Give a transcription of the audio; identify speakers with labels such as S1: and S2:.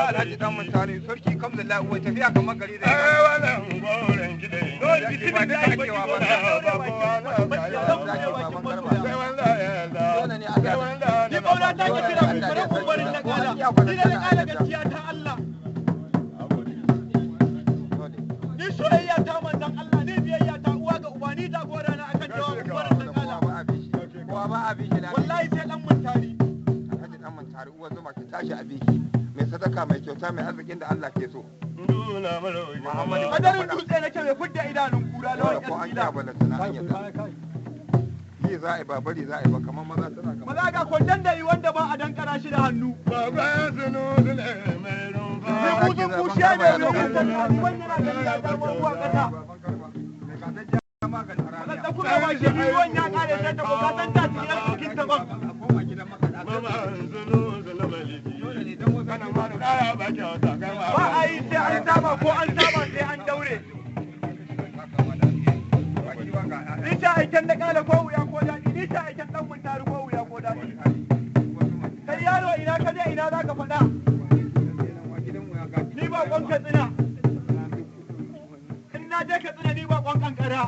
S1: Alhaji dan mutane sarki kamdullah wai tafiya kamar gari da ni soyayya ta manzon Allah ni biyayya ta uwa ga uba ni jagora na akan jawabin barin dan Allah wallahi sai dan mutari Alhaji dan mutari uwa zuma ki tashi a biki mai sadaka mai kyauta mai arzikin da Allah ke so Muhammadu kadarin dutse nake mai fudda idanun kura da wannan ko an ya balata na hanya yi za a ba bari za a ba kamar maza tana kamar maza ga kwandon da yi wanda ba a dankara shi da hannu baba sunu ne mai rumfa ne kuzun kushe ne mai mutan wani yana da ya zama uwa kasa da kuma ba shi ruwan ya kare sai ta goga san ta cikin ta ba ba a yi sai an saba ko an saba sai an daure ni ta aiken da kala ko wuya ko daɗi ni ta aiken dan mun taru ko wuya ko daɗi kai yaro ina ka je ina za ka faɗa ni ba kwan katsina in na je katsina ni ba kwan kankara